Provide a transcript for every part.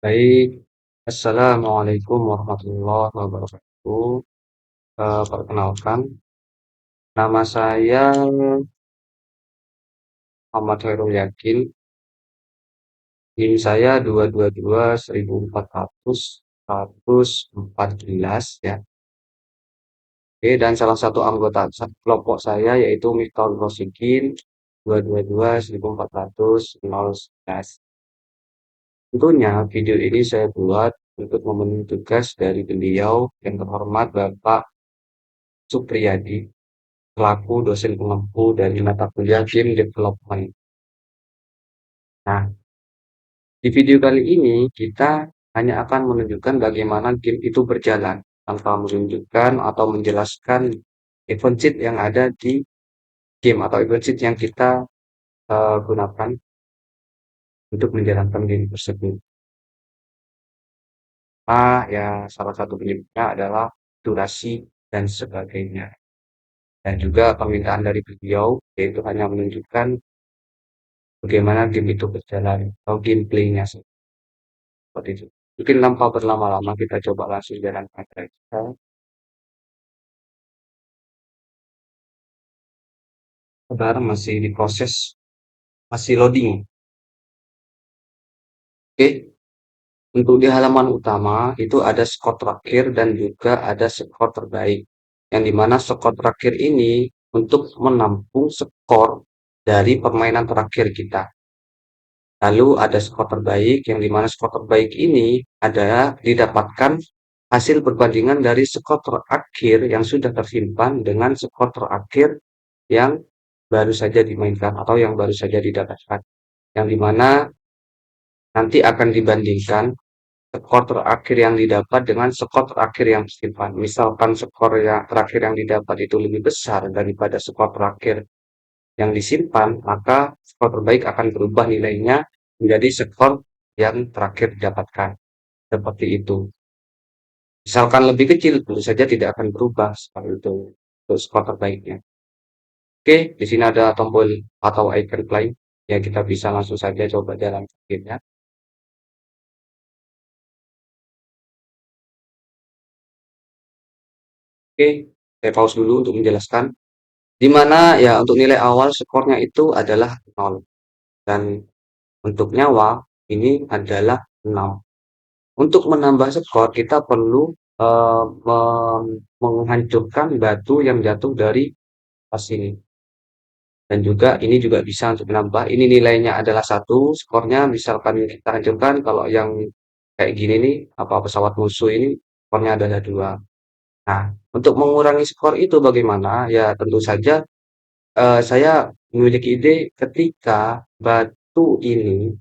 Baik, Assalamualaikum warahmatullahi wabarakatuh. Perkenalkan, nama saya Muhammad Khairul Yakin. NIM saya 222 1400 ya. Oke, dan salah satu anggota kelompok saya yaitu Miftahul Rosikin 222 1400 Tentunya video ini saya buat untuk memenuhi tugas dari beliau yang terhormat Bapak Supriyadi selaku dosen pengempu dari mata kuliah Game Development. Nah, di video kali ini kita hanya akan menunjukkan bagaimana game itu berjalan tanpa menunjukkan atau menjelaskan event cheat yang ada di game atau event cheat yang kita gunakan untuk menjalankan game tersebut. Ya salah satu penyebabnya adalah durasi dan sebagainya. Dan juga permintaan dari beliau yaitu hanya menunjukkan bagaimana game itu berjalan atau gameplaynya seperti itu. Mungkin tanpa berlama-lama kita coba langsung jalankan saja. Sekarang masih diproses, masih loading. Oke, untuk di halaman utama itu ada skor terakhir dan juga ada skor terbaik. Yang dimana skor terakhir ini untuk menampung skor dari permainan terakhir kita. Lalu ada skor terbaik, yang dimana skor terbaik ini adalah didapatkan hasil perbandingan dari skor terakhir yang sudah tersimpan dengan skor terakhir yang baru saja dimainkan atau yang baru saja didapatkan. Yang dimana nanti akan dibandingkan skor terakhir yang didapat dengan skor terakhir yang tersimpan. Misalkan skor yang terakhir yang didapat itu lebih besar daripada skor terakhir yang disimpan, maka skor terbaik akan berubah nilainya menjadi skor yang terakhir didapatkan. Seperti itu. Misalkan lebih kecil, tentu saja tidak akan berubah seperti itu untuk skor terbaiknya. Oke, di sini ada tombol atau icon play. Ya, kita bisa langsung saja coba jalan gamenya. Oke, saya pause dulu untuk menjelaskan. Di mana ya untuk nilai awal skornya itu adalah 0. Dan untuk nyawa ini adalah 6. Untuk menambah skor, kita perlu menghancurkan batu yang jatuh dari pas ini. Dan juga ini juga bisa untuk menambah. Ini nilainya adalah 1, skornya misalkan kita hancurkan. Kalau yang kayak gini nih, apa pesawat musuh ini, skornya adalah 2. Nah, untuk mengurangi skor itu bagaimana? Ya tentu saja saya memiliki ide ketika batu ini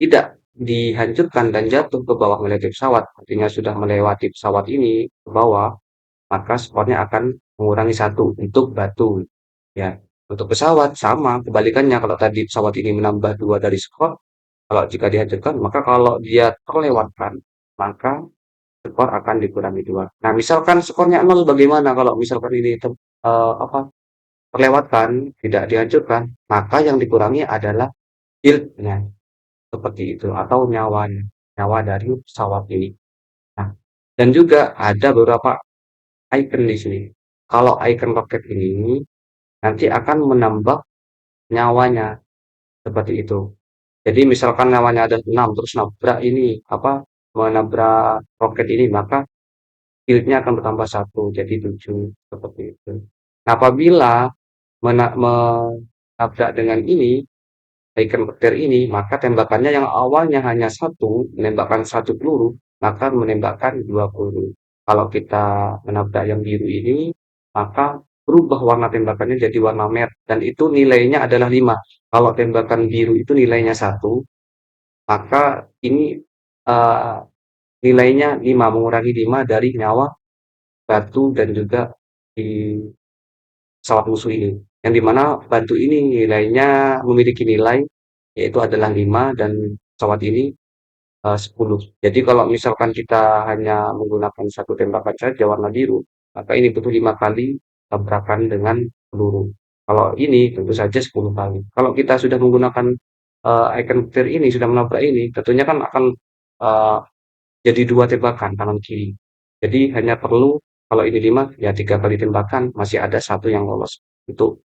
tidak dihancurkan dan jatuh ke bawah melewati pesawat, artinya sudah melewati pesawat ini ke bawah, maka skornya akan mengurangi 1 untuk batu. Ya, untuk pesawat sama, kebalikannya kalau tadi pesawat ini menambah 2 dari skor, kalau jika dihancurkan, maka kalau dia terlewatkan, maka skor akan dikurangi 2. Nah, misalkan skornya 0 bagaimana kalau misalkan ini apa terlewatkan, tidak dihancurkan, maka yang dikurangi adalah yield-nya seperti itu atau nyawanya, nyawa dari pesawat ini. Nah, dan juga ada beberapa icon di sini. Kalau icon roket ini nanti akan menambah nyawanya seperti itu. Jadi misalkan nyawanya ada 6 terus nabrak ini apa menabrak roket ini maka shieldnya akan bertambah 1 jadi 7 seperti itu. Nah, apabila menabrak dengan ini icon petir ini, maka tembakannya yang awalnya hanya 1, menembakkan 1 peluru, maka menembakkan 2 peluru. Kalau kita menabrak yang biru ini, maka berubah warna tembakannya jadi warna merah, dan itu nilainya adalah 5. Kalau tembakan biru itu nilainya 1, maka ini uh, nilainya 5, mengurangi 5 dari nyawa batu dan juga di pesawat musuh ini. Yang dimana batu ini nilainya memiliki nilai yaitu adalah 5 dan pesawat ini 10. Jadi kalau misalkan kita hanya menggunakan satu tembakan saja warna biru, maka ini butuh 5 kali tabrakan dengan peluru. Kalau ini tentu saja 10 kali. Kalau kita sudah menggunakan icon petir ini, sudah menabrak ini, tentunya kan akan eee, jadi 2 tembakan kanan kiri. Jadi hanya perlu kalau ini 5 ya 3 kali tembakan masih ada satu yang lolos untuk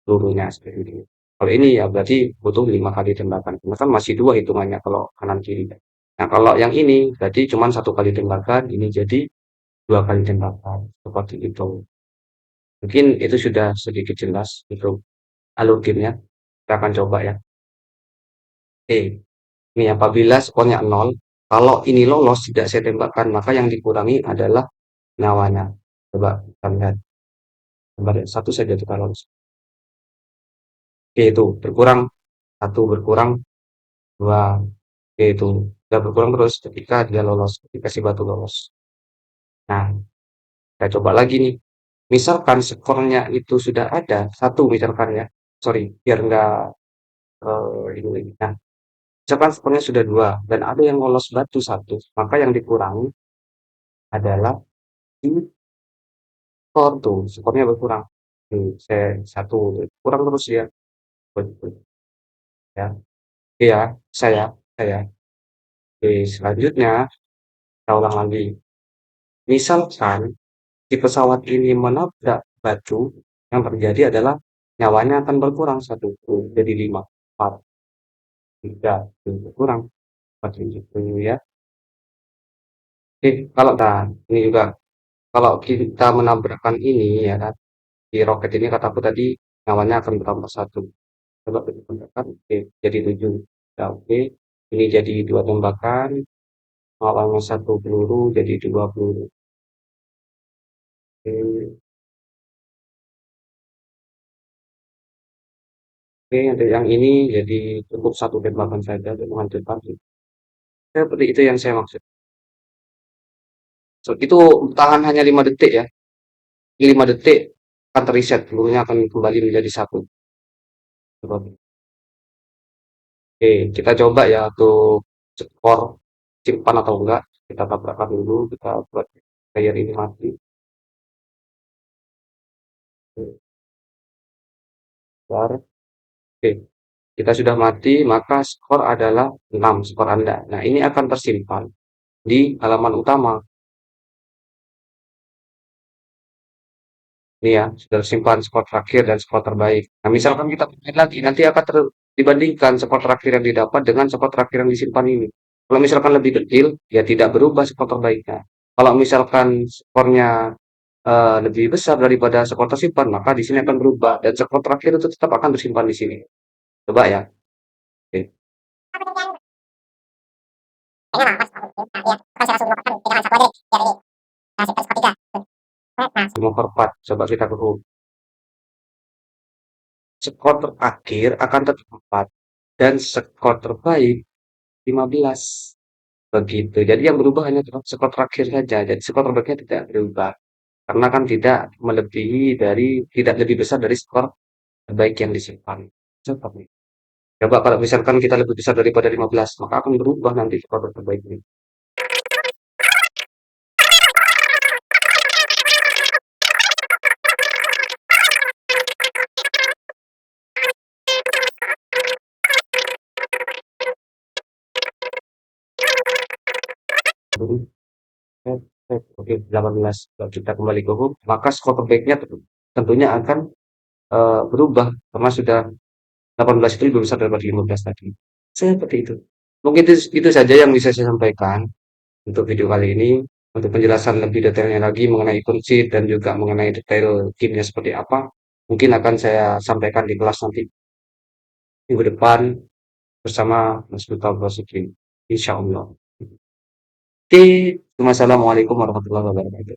pelurunya seperti itu. Kalau ini ya berarti butuh 5 kali tembakan, karena kan masih 2 hitungannya kalau kanan kiri. Nah kalau yang ini berarti cuma satu kali tembakan, ini jadi 2 kali tembakan, seperti itu. Mungkin itu sudah sedikit jelas untuk alur gamenya. Kita akan coba ya. Oke, ini apabila skornya 0, kalau ini lolos tidak saya tembakkan, maka yang dikurangi adalah nyawanya. Coba kita lihat. Gambar satu saja kita lolos. Oke, itu berkurang satu, berkurang dua. Oke, itu sudah berkurang terus ketika dia lolos, ketika si batu lolos. Nah, kita coba lagi nih. Misalkan skornya itu sudah ada satu misalkan ya. Sorry, biar nggak ini lagi. Nah, misalkan skornya sudah dua dan ada yang lolos batu satu, maka yang dikurangi adalah si skor tuh, skornya berkurang. Saya satu, kurang terus ya. Betul, ya. Oke ya, saya. Oke, selanjutnya kita ulang lagi. Misalkan si pesawat ini menabrak batu, yang terjadi adalah nyawanya akan berkurang satu, jadi lima, empat, tiga, berkurang, empat, tujuh ya. Oke, kalau nah, ini juga kalau kita menabrakkan ini ya kan, di roket ini kataku tadi nyawanya akan bertambah satu. Coba kita tambahkan, oke, jadi tujuh. Ya, oke, ini jadi dua tembakan, nyawanya satu peluru jadi dua peluru. Oke, oke, untuk yang ini jadi cukup satu tembakan saja untuk menghancurkan. Seperti itu yang saya maksud. So, itu tahan hanya 5 detik ya. 5 detik akan terreset, pelurunya akan kembali menjadi satu. Oke, kita coba ya untuk skor simpan atau enggak. Kita tabrakkan dulu, kita buat player ini mati. Bentar. Oke, kita sudah mati, maka skor adalah 6 skor Anda. Nah, ini akan tersimpan di halaman utama. Ini ya, sudah tersimpan skor terakhir dan skor terbaik. Nah, misalkan kita main lagi, nanti akan dibandingkan skor terakhir yang didapat dengan skor terakhir yang disimpan ini. Kalau misalkan lebih kecil, ya tidak berubah skor terbaiknya. Kalau misalkan skornya lebih besar daripada skor tersimpan, maka di sini akan berubah dan skor terakhir itu tetap akan tersimpan di sini. Coba ya. Oke. Lima per 4. Coba kita berubah. Skor terakhir akan tetap 4 dan skor terbaik 15. Begitu. Jadi yang berubah hanya skor terakhir saja. Jadi skor terbaiknya tidak berubah. Karena kan tidak melebihi dari, tidak lebih besar dari skor terbaik yang disimpan. Seperti itu. Coba kalau misalkan kita lebih besar daripada 15, maka akan berubah nanti skor terbaik ini. Oke, 18. Kalau kita kembali ke home, maka skor terbaiknya tentunya akan berubah karena sudah 18 itu lebih besar daripada 15 tadi. Seperti itu. Mungkin itu saja yang bisa saya sampaikan untuk video kali ini. Untuk penjelasan lebih detailnya lagi mengenai kunci dan juga mengenai detail gamenya seperti apa, mungkin akan saya sampaikan di kelas nanti minggu depan bersama Mas Duta Basuki. Insya Allah. Oke, wassalamualaikum warahmatullahi wabarakatuh.